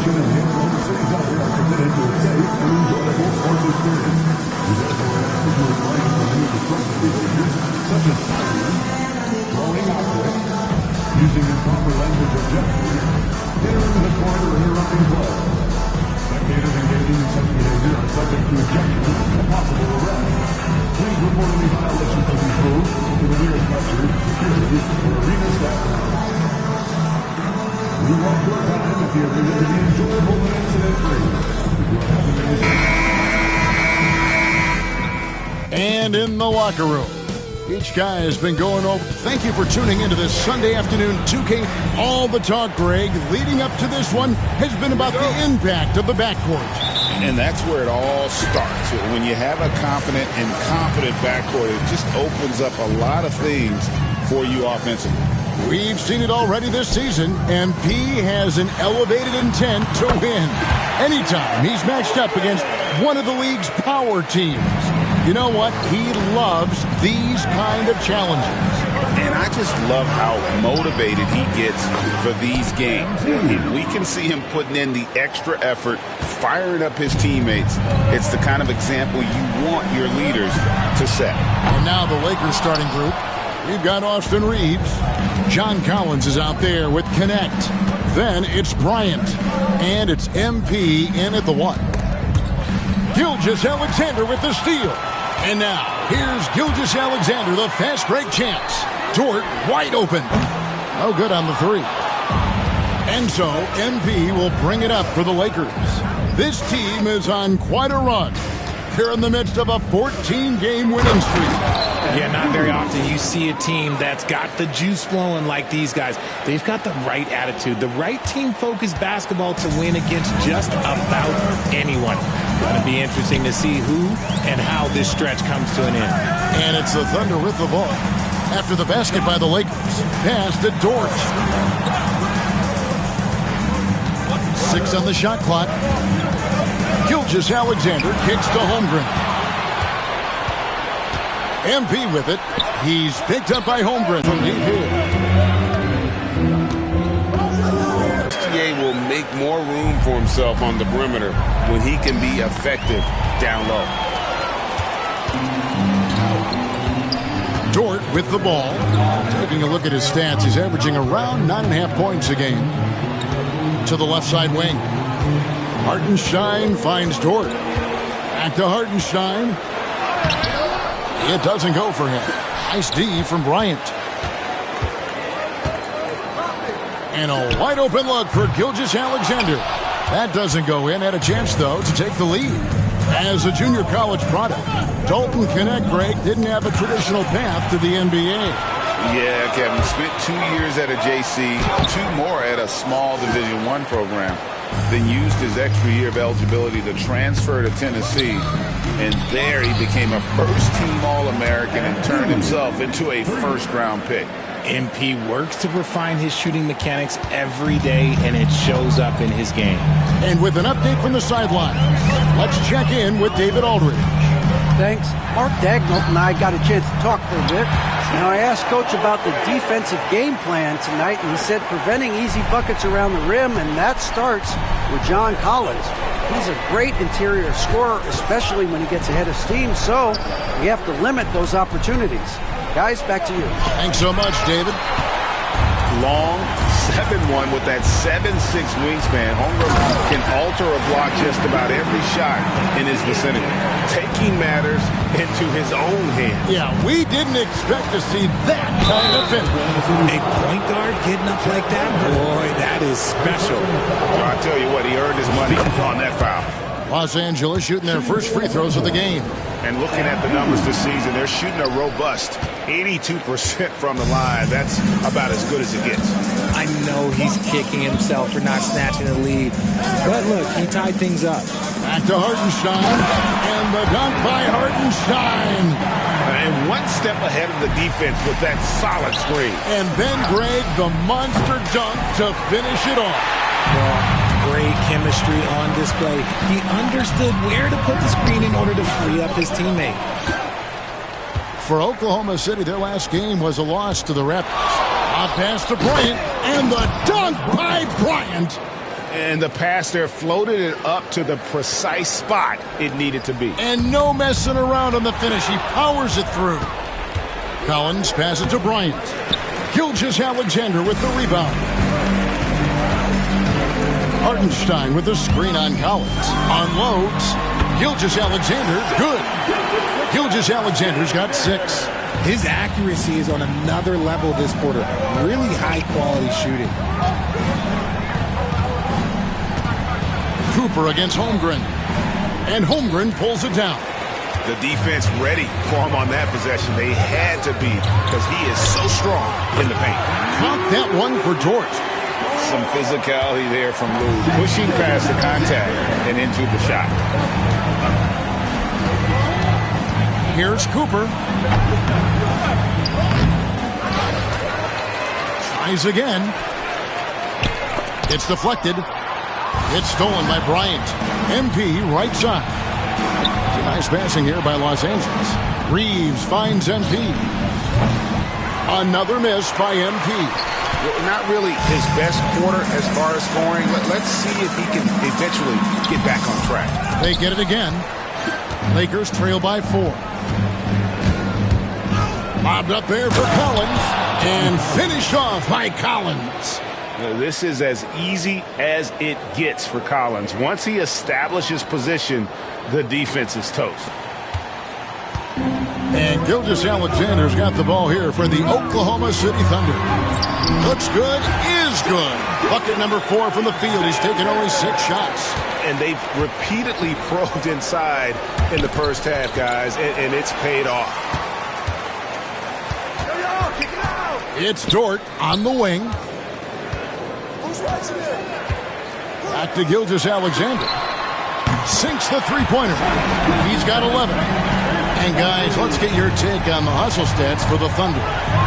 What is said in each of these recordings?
Station in Oklahoma City Thunder are committed to a safe and enjoyable sports experience. We therefore ask that you refrain from any destructive behaviors such as firing, throwing objects, using improper language or gestures, entering the court or interrupting play. Spectators engaging in such behavior are subject to ejection and possible arrest. Please report any violations of these rules to the nearest usher, security, or arena staff. We want your time at the arena to be enjoyable and incident-free. If you are having any... And in the locker room, each guy has been going over. Thank you for tuning into this Sunday afternoon 2K. All the talk, Greg, leading up to this one has been about the impact of the backcourt. And that's where it all starts. When you have a confident and competent backcourt, it just opens up a lot of things for you offensively. We've seen it already this season, and P has an elevated intent to win. Anytime he's matched up against one of the league's power teams. You know what? He loves these kind of challenges. And I just love how motivated he gets for these games. We can see him putting in the extra effort, firing up his teammates. It's the kind of example you want your leaders to set. And now the Lakers starting group. We've got Austin Reeves. John Collins is out there with Connect. Then it's Bryant. And it's MP in at the 1. Gilgeous-Alexander with the steal. And now, here's Gilgeous-Alexander, the fast break chance. Dort wide open. No good on the 3. And so, MP will bring it up for the Lakers. This team is on quite a run. They're in the midst of a 14-game winning streak. Yeah, not very often you see a team that's got the juice flowing like these guys. They've got the right attitude, the right team-focused basketball to win against just about anyone. Going to be interesting to see who and how this stretch comes to an end. And it's the Thunder with the ball. After the basket by the Lakers. Pass to Dort. 6 on the shot clock. Gilgeous-Alexander kicks to Holmgren. MP with it. He's picked up by Holmgren from deep here. SGA will make more room for himself on the perimeter when he can be effective down low. Dort with the ball. Taking a look at his stats, he's averaging around 9.5 points a game. To the left side wing. Hartenstein finds Dort. Back to Hartenstein. It doesn't go for him. Nice D from Bryant. And a wide open look for Gilgeous-Alexander. That doesn't go in. Had a chance, though, to take the lead. As a junior college product, Dalton Connect, Greg, didn't have a traditional path to the NBA. Yeah, Kevin, spent 2 years at a JC, 2 more at a small Division I program, then used his extra year of eligibility to transfer to Tennessee, and there he became a first-team All-American and turned himself into a first-round pick. MP works to refine his shooting mechanics every day, and it shows up in his game. And with an update from the sideline, let's check in with David Aldridge. Thanks. Mark Daigneault and I got a chance to talk for a bit. Now, I asked Coach about the defensive game plan tonight, and he said preventing easy buckets around the rim, and that starts with John Collins. He's a great interior scorer, especially when he gets ahead of steam, so we have to limit those opportunities. Guys, back to you. Thanks so much, David. Long 7'1" with that 7'6" wingspan. Holmgren can alter a block just about every shot in his vicinity, taking matters into his own hands. Yeah, we didn't expect to see that kind of finish. A point guard getting up like that? Boy, that is special. Well, I tell you what, he earned his money on that foul. Los Angeles shooting their first free throws of the game. And looking at the numbers this season, they're shooting a robust 82% from the line. That's about as good as it gets. I know he's kicking himself for not snatching the lead. But look, he tied things up. Back to Hartenstein. And the dunk by Hartenstein. And one step ahead of the defense with that solid screen. And then Greg, the monster dunk to finish it off. Great chemistry on display. He understood where to put the screen in order to free up his teammate. For Oklahoma City, their last game was a loss to the Raptors. A pass to Bryant, and the dunk by Bryant. And the pass there floated it up to the precise spot it needed to be. And no messing around on the finish. He powers it through. Collins passes to Bryant. Gilgeous-Alexander with the rebound. Hartenstein with the screen on Collins. Unloads. Gilgeous-Alexander, good. Gilgeous-Alexander's got 6. His accuracy is on another level this quarter. Really high-quality shooting. Cooper against Holmgren. And Holmgren pulls it down. The defense ready for him on that possession. They had to be because he is so strong in the paint. Caught that one for Dort. Some physicality there from Lou. Pushing past the contact and into the shot. Here's Cooper. Tries again. It's deflected. It's stolen by Bryant. MP right side. Nice passing here by Los Angeles. Reeves finds MP. Another miss by MP. Not really his best quarter as far as scoring. Let's see if he can eventually get back on track. They get it again. Lakers trail by 4. Lobbed up there for Collins. And finished off by Collins. This is as easy as it gets for Collins. Once he establishes position, the defense is toast. And Gilgeous-Alexander's got the ball here for the Oklahoma City Thunder. Looks good, is good. Bucket number 4 from the field. He's taken only 6 shots. And they've repeatedly probed inside in the first half, guys, and it's paid off. It's Dort on the wing. Back to Gilgeous-Alexander. Sinks the three-pointer. He's got 11. And, guys, let's get your take on the hustle stats for the Thunder.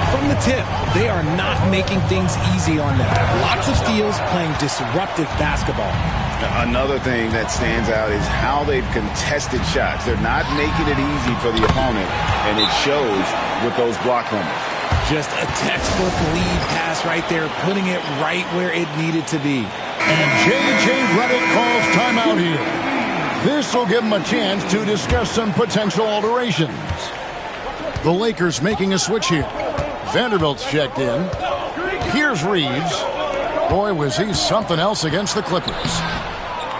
From the tip, they are not making things easy on them. Lots of steals, playing disruptive basketball. Another thing that stands out is how they've contested shots. They're not making it easy for the opponent, and it shows with those block numbers. Just a textbook lead pass right there, putting it right where it needed to be. And J.J. Redick calls timeout here. This will give him a chance to discuss some potential alterations. The Lakers making a switch here. Vanderbilt's checked in. Here's Reeves. Boy, was he something else against the Clippers.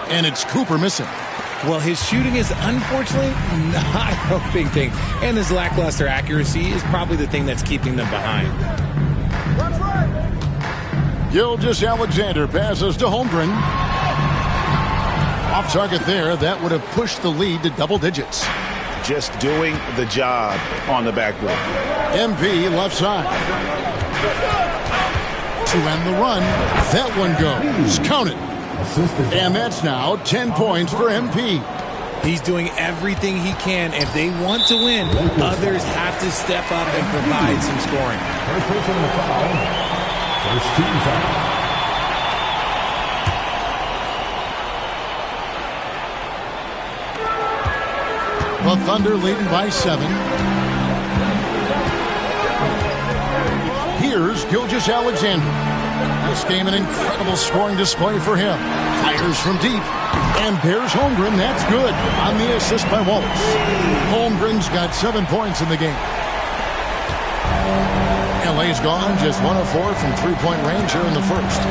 And it's Cooper missing. Well, his shooting is unfortunately not helping things. And his lackluster accuracy is probably the thing that's keeping them behind. Gilgeous-Alexander passes to Holmgren. Off target there. That would have pushed the lead to double digits. Just doing the job on the backboard. MP left side. To end the run. That one goes. Count it. And that's now 10 points for MP. He's doing everything he can. If they want to win, others have to step up and provide some scoring. First personal foul. First team foul. The Thunder leading by 7. Here's Gilgeous-Alexander. This game an incredible scoring display for him. Fires from deep. And there's Holmgren. That's good on the assist by Wallace. Holmgren's got 7 points in the game. LA's gone just 1 of 4 from three-point range here in the first.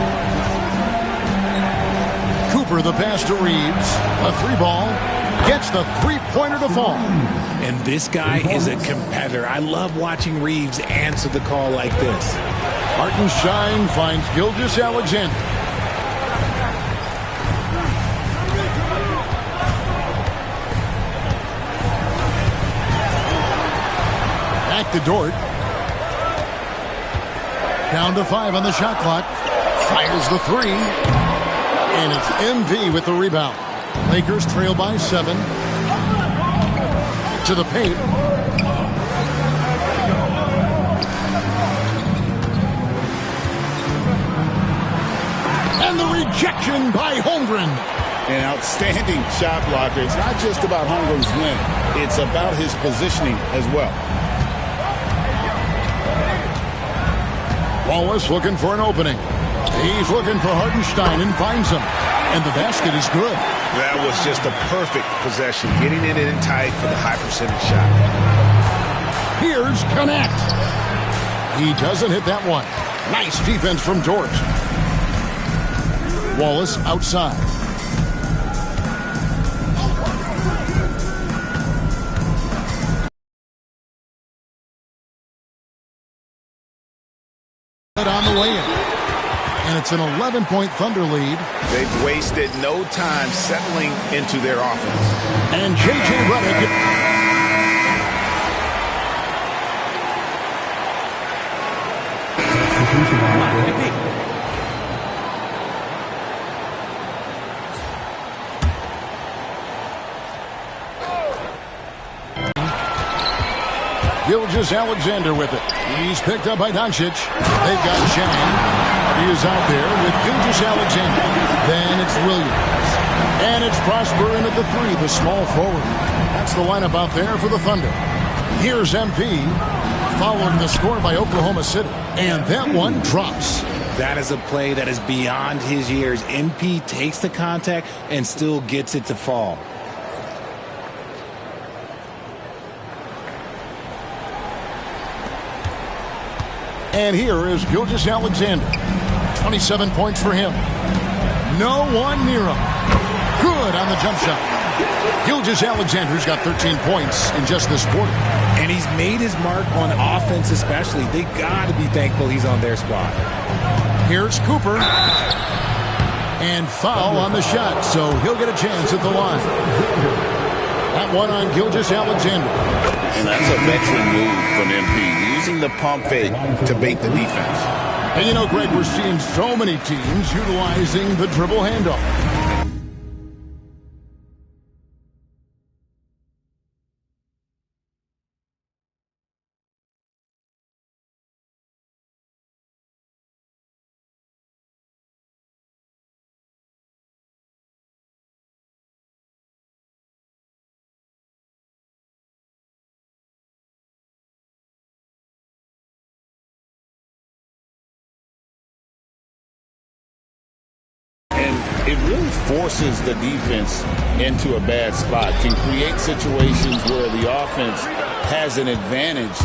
Cooper the pass to Reeves. A 3-ball. Gets the three-pointer to fall. And this guy is a competitor. I love watching Reeves answer the call like this. Hartenstein finds Gilgeous-Alexander. Back to Dort. Down to 5 on the shot clock. Fires the 3. And it's MV with the rebound. Lakers trail by 7. To the paint. And the rejection by Holmgren. An outstanding shot blocker. It's not just about Holmgren's win. It's about his positioning as well. Wallace looking for an opening. He's looking for Hartenstein and finds him. And the basket is good. That was just a perfect possession. Getting it in tight for the high percentage shot. Here's Connect. He doesn't hit that one. Nice defense from Dort. Wallace outside. On the way in. And it's an 11-point Thunder lead. They've wasted no time settling into their offense. And J.J. Redick. Gilgeous-Alexander with it. He's picked up by Doncic. They've got Chang. He is out there with Gilgeous-Alexander. Then it's Williams. And it's Prosper in at the three, the small forward. That's the lineup out there for the Thunder. Here's MP, following the score by Oklahoma City. And that one drops. That is a play that is beyond his years. MP takes the contact and still gets it to fall. And here is Gilgeous-Alexander. 27 points for him. No one near him. Good on the jump shot. Gilgeous-Alexander's got 13 points in just this quarter. And he's made his mark on offense especially. They got to be thankful he's on their spot. Here's Cooper. And foul on the shot, so he'll get a chance at the line. That one on Gilgeous-Alexander. And that's a veteran move from MP, using the pump fake to bait the defense. And you know, Greg, we're seeing so many teams utilizing the dribble handoff. It really forces the defense into a bad spot, can create situations where the offense has an advantage,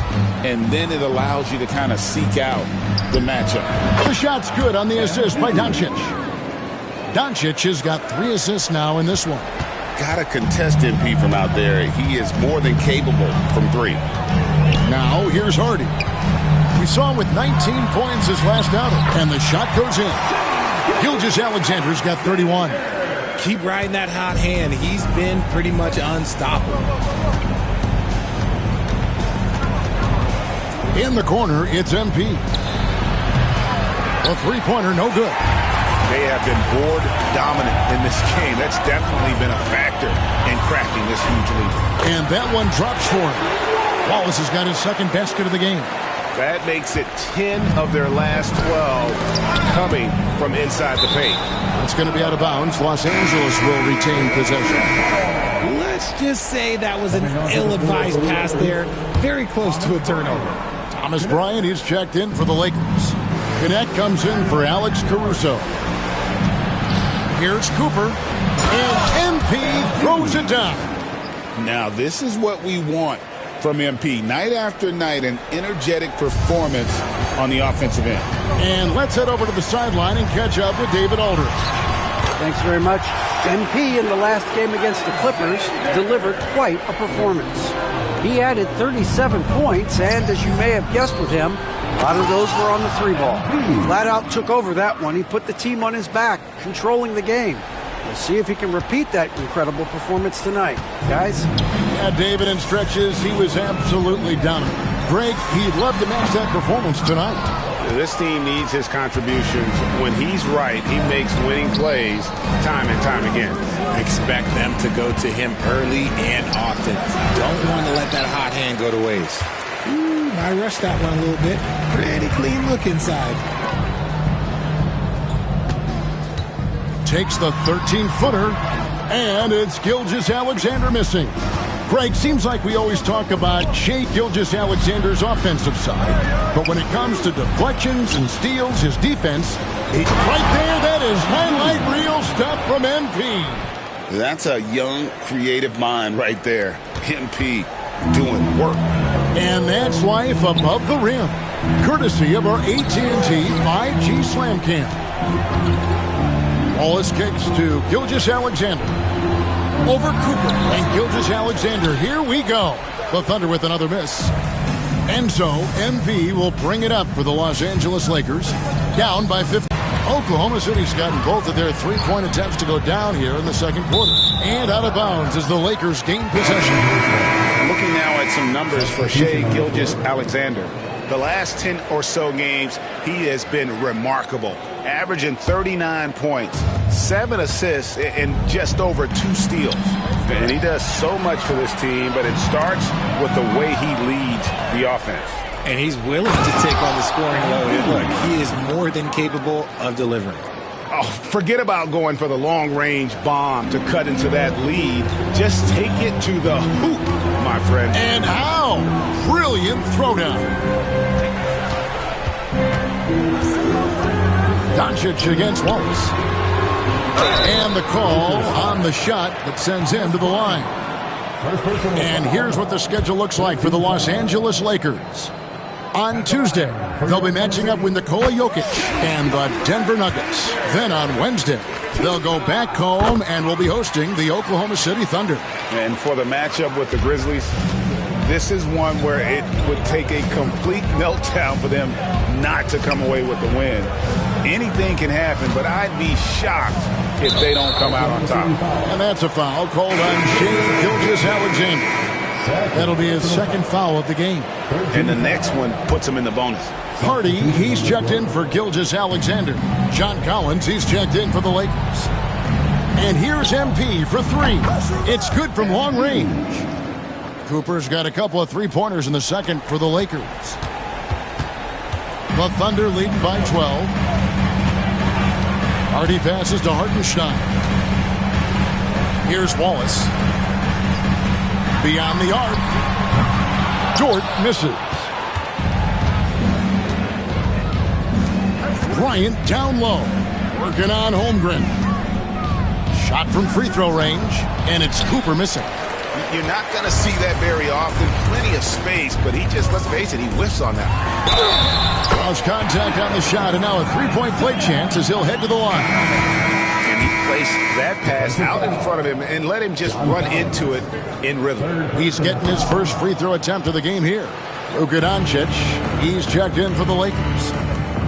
and then it allows you to kind of seek out the matchup. The shot's good on the assist by Doncic. Doncic has got 3 assists now in this one. Got to contest MP from out there. He is more than capable from 3. Now, here's Hardy. We saw him with 19 points his last outing, and the shot goes in. Gilgeous-Alexander's got 31. Keep riding that hot hand. He's been pretty much unstoppable. In the corner, it's MP. A three-pointer, no good. They have been board dominant in this game. That's definitely been a factor in cracking this huge lead. And that one drops for him. Wallace has got his second basket of the game. That makes it 10 of their last 12 coming from inside the paint. It's going to be out of bounds. Los Angeles will retain possession. Let's just say that was an ill-advised pass there. Very close to a turnover. Thomas Bryant, he's checked in for the Lakers. Connect comes in for Alex Caruso. Here's Cooper. And MP throws it down. Now, this is what we want from MP. Night after night, an energetic performance on the offensive end. And let's head over to the sideline and catch up with David Aldridge. Thanks very much. MP in the last game against the Clippers delivered quite a performance. He added 37 points, and as you may have guessed with him, a lot of those were on the 3-ball. He flat out took over that one. He put the team on his back, controlling the game. We'll see if he can repeat that incredible performance tonight. Guys? Yeah, David, in stretches, he was absolutely dominant. Greg, he'd love to match that performance tonight. This team needs his contributions. When he's right, he makes winning plays time and time again. Expect them to go to him early and often. Don't want to let that hot hand go to waste. I rushed that one a little bit. Pretty clean look inside. Takes the 13-footer, and it's Gilgeous-Alexander missing. Greg, seems like we always talk about Shai Gilgeous-Alexander's offensive side, but when it comes to deflections and steals, his defense Right there, that is highlight reel stuff from MP. That's a young, creative mind right there. MP doing work. And that's life above the rim, courtesy of our AT&T 5G Slam Cam. Wallace kicks to Gilgeous-Alexander. Over Cooper and Gilgeous-Alexander. Here we go. The Thunder with another miss. And so MP will bring it up for the Los Angeles Lakers. Down by 50. Oklahoma City's gotten both of their three-point attempts to go down here in the second quarter. And out of bounds as the Lakers gain possession. Looking now at some numbers for Shai Gilgeous-Alexander. The last 10 or so games, he has been remarkable. Averaging 39 points, 7 assists, and just over 2 steals. And he does so much for this team, but it starts with the way he leads the offense. And he's willing to take on the scoring load. And look, he is more than capable of delivering. Oh, forget about going for the long-range bomb to cut into that lead. Just take it to the hoop, my friend. And how? Brilliant throwdown. Doncic against Wallace. And the call on the shot that sends him to the line. And here's what the schedule looks like for the Los Angeles Lakers. On Tuesday, they'll be matching up with Nikola Jokic and the Denver Nuggets. Then on Wednesday, they'll go back home and will be hosting the Oklahoma City Thunder. And for the matchup with the Grizzlies, this is one where it would take a complete meltdown for them not to come away with the win. Anything can happen, but I'd be shocked if they don't come out on top. And that's a foul called on Shai Gilgeous-Alexander. That'll be his second foul of the game. And the next one puts him in the bonus. Hardy, he's checked in for Gilgeous-Alexander. John Collins, he's checked in for the Lakers. And here's MP for 3. It's good from long range. Cooper's got a couple of three-pointers in the second for the Lakers. The Thunder leading by 12. Hardy passes to Hartenstein. Here's Wallace. Beyond the arc. Dort misses. Bryant down low. Working on Holmgren. Shot from free throw range. And it's Cooper missing. You're not going to see that very often. Plenty of space, but he just, let's face it, he whiffs on that. Lost contact on the shot, and now a three-point play chance as he'll head to the line. And he placed that pass out in front of him and let him just run into it in rhythm. He's getting his first free throw attempt of the game here. Luka Doncic, he's checked in for the Lakers.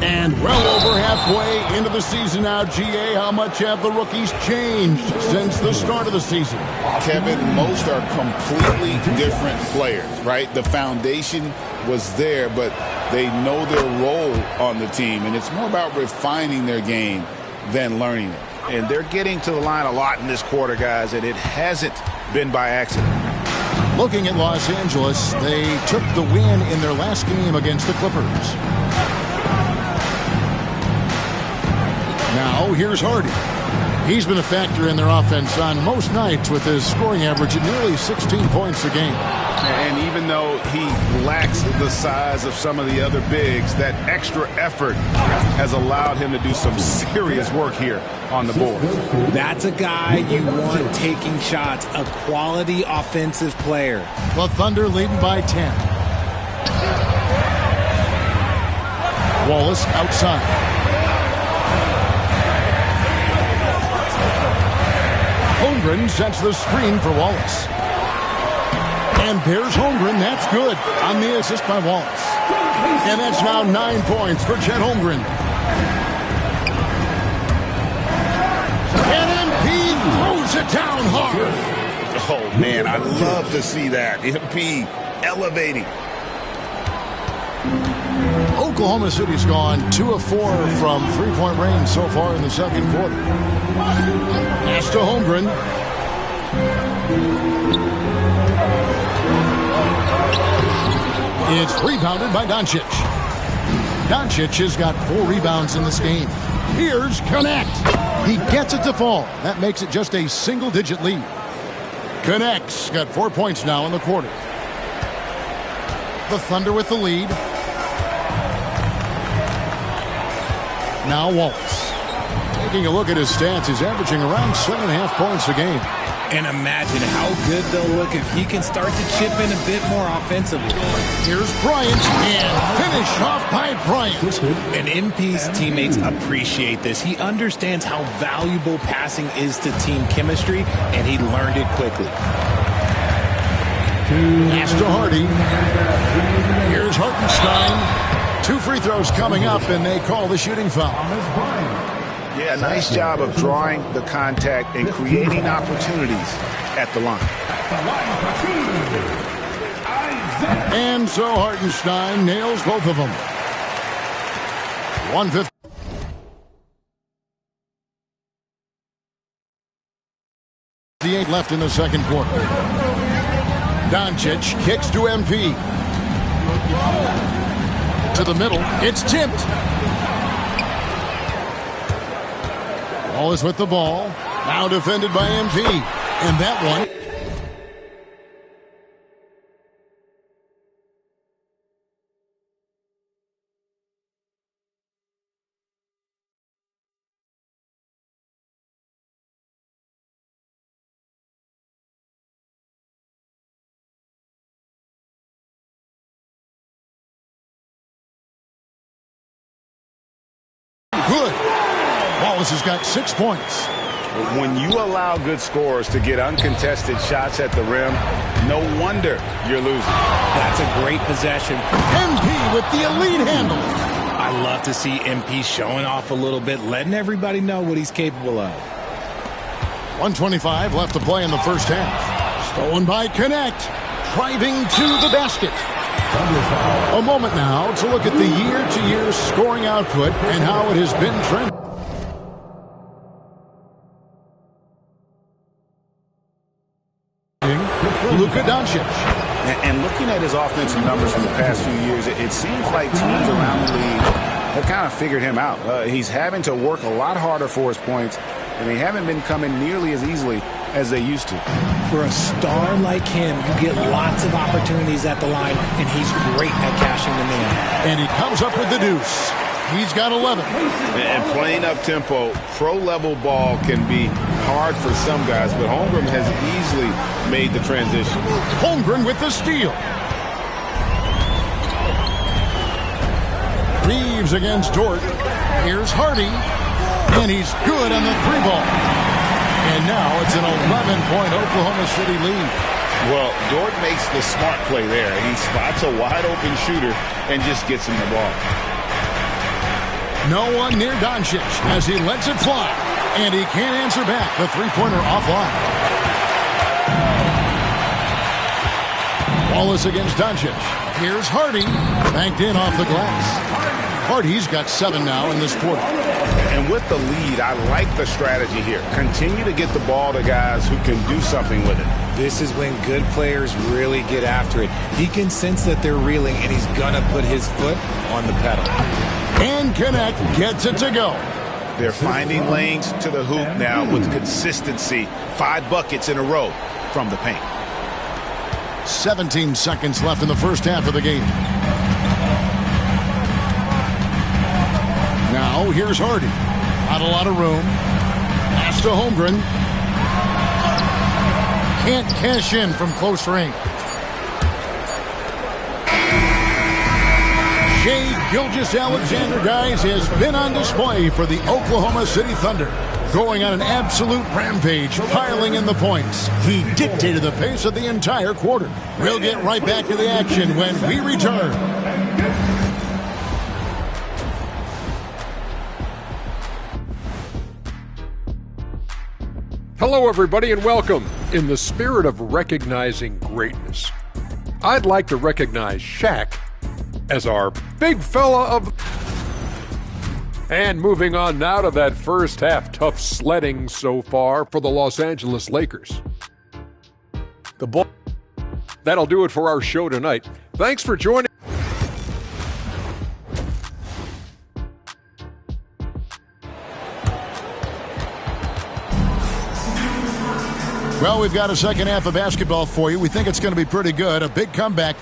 And well over halfway into the season now, GA, how much have the rookies changed since the start of the season? Kevin, most are completely different players, right? The foundation was there, but they know their role on the team, and it's more about refining their game than learning it. And they're getting to the line a lot in this quarter, guys, and it hasn't been by accident. Looking at Los Angeles, they took the win in their last game against the Clippers. Now, here's Hardy. He's been a factor in their offense on most nights with his scoring average at nearly 16 points a game. And even though he lacks the size of some of the other bigs, that extra effort has allowed him to do some serious work here on the board. That's a guy you want taking shots, a quality offensive player. The Thunder leading by 10. Wallace outside. Holmgren sets the screen for Wallace. And there's Holmgren. That's good on the assist by Wallace. And that's now 9 points for Chet Holmgren. And MP throws it down hard. Oh, man, I love to see that. MP elevating. Oklahoma City's gone 2 of 4 from three-point range so far in the second quarter. Pass to Holmgren. It's rebounded by Doncic. Doncic has got 4 rebounds in this game. Here's Connect. He gets it to fall. That makes it just a single-digit lead. Connect's got 4 points now in the quarter. The Thunder with the lead. Now Waltz. Taking a look at his stats, he's averaging around 7.5 points a game. And imagine how good they'll look if he can start to chip in a bit more offensively. Here's Bryant, and finish off by Bryant. And MP's teammates appreciate this. He understands how valuable passing is to team chemistry, and he learned it quickly. Pass to Hardy. Here's Hartenstein. 2 free throws coming up, and they call the shooting foul. Yeah, nice job of drawing the contact and creating opportunities at the line. And so Hartenstein nails both of them. 1:58 left in the second quarter. Doncic kicks to MP. To the middle. It's tipped. Ball is with the ball. Now defended by MP. And that one. Good. Wallace has got 6 points. When you allow good scorers to get uncontested shots at the rim, no wonder you're losing. That's a great possession. MP with the elite handle. I love to see MP showing off a little bit, letting everybody know what he's capable of. 1:25 left to play in the first half. Stolen by Connect. Driving to the basket. A moment now to look at the year-to-year scoring output and how it has been trending. Luka Doncic. And looking at his offensive numbers from the past few years, it seems like teams around the league have kind of figured him out. He's having to work a lot harder for his points, and they haven't been coming nearly as easily as they used to. For a star like him, you get lots of opportunities at the line, and he's great at cashing them in. And he comes up with the deuce. He's got 11. And playing up-tempo, pro-level ball can be hard for some guys, but Holmgren has easily made the transition. Holmgren with the steal. Reeves against Dort. Here's Hardy. And he's good on the 3-ball. And now it's an 11-point Oklahoma City lead. Well, Dort makes the smart play there. He spots a wide-open shooter and just gets him the ball. No one near Doncic as he lets it fly. And he can't answer back. The 3-pointer offline. Wallace against Doncic. Here's Hardy. Banked in off the glass. Hardy's got 7 now in this quarter. And with the lead, I like the strategy here. Continue to get the ball to guys who can do something with it. This is when good players really get after it. He can sense that they're reeling, and he's going to put his foot on the pedal. And Connect gets it to go. They're finding lanes to the hoop now with consistency. 5 buckets in a row from the paint. 17 seconds left in the first half of the game. Now here's Hardy. Not a lot of room. Pass to Holmgren. Can't cash in from close range. Shai Gilgeous-Alexander, guys, has been on display for the Oklahoma City Thunder. Going on an absolute rampage, piling in the points. He dictated the pace of the entire quarter. We'll get right back to the action when we return. Hello, everybody, and welcome. In the spirit of recognizing greatness, I'd like to recognize Shaq as our big fella of... And moving on now to that first half, tough sledding so far for the Los Angeles Lakers. The ball. That'll do it for our show tonight. Thanks for joining. Well, we've got a second half of basketball for you. We think it's going to be pretty good. A big comeback.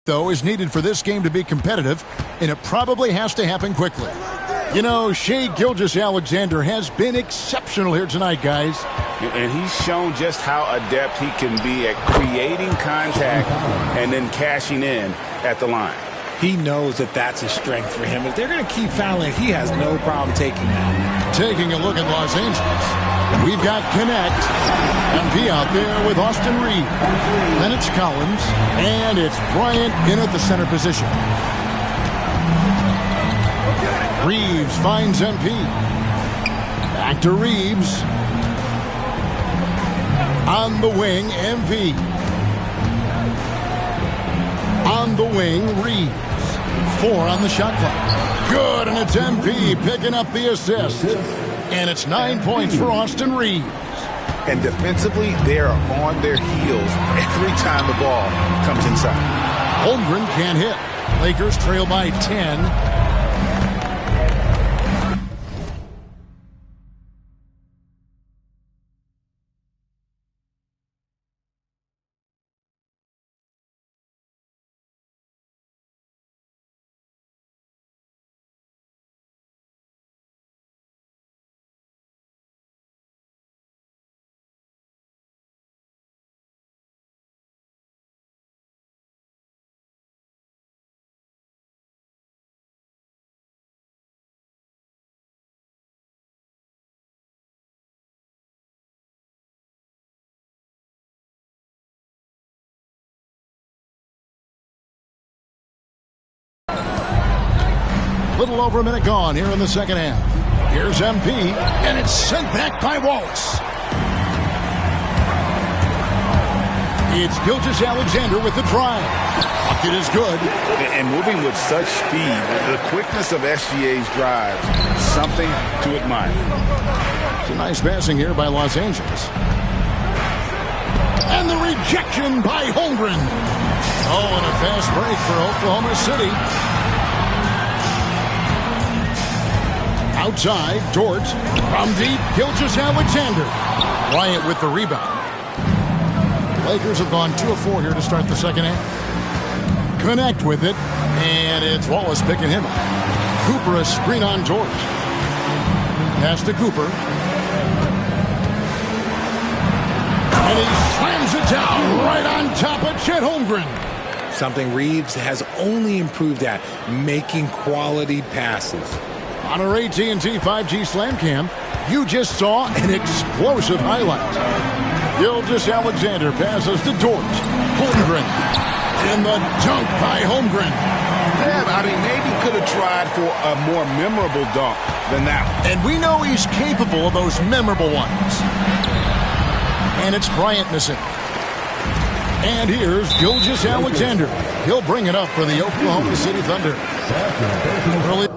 though, is needed for this game to be competitive, and it probably has to happen quickly. You know, Shai Gilgeous-Alexander has been exceptional here tonight, guys. And he's shown just how adept he can be at creating contact and then cashing in at the line. He knows that that's a strength for him. If they're going to keep fouling, he has no problem taking that. Taking a look at Los Angeles. We've got Connect. MP out there with Austin Reed. Then it's Collins. And it's Bryant in at the center position. Reeves finds MP. Back to Reeves. On the wing, MP. On the wing, Reeves. 4 on the shot clock. Good, and it's MP picking up the assist. And it's 9 points for Austin Reeves. And defensively, they are on their heels every time the ball comes inside. Holmgren can't hit. Lakers trail by 10. Little over a minute gone here in the second half. Here's MP, and it's sent back by Wallace. It's Gilgeous-Alexander with the drive. Bucket is good. And moving with such speed, the quickness of SGA's drives, something to admire. It's a nice passing here by Los Angeles. And the rejection by Holmgren. Oh, and a fast break for Oklahoma City. Outside, Dort. From deep, Gilgeous-Alexander. Bryant with the rebound. Lakers have gone 2 of 4 here to start the second half. Connect with it, and it's Wallace picking him up. Cooper a screen on Dort. Pass to Cooper. And he slams it down right on top of Chet Holmgren. Something Reeves has only improved at, making quality passes. On our AT&T 5G Slam Cam, you just saw an explosive highlight. Gilgeous-Alexander passes to Dort. Holmgren. And the dunk by Holmgren. Yeah, I mean, maybe could have tried for a more memorable dunk than that one. And we know he's capable of those memorable ones. And it's Bryant missing. And here's Gilgeous-Alexander. He'll bring it up for the Oklahoma City Thunder. Early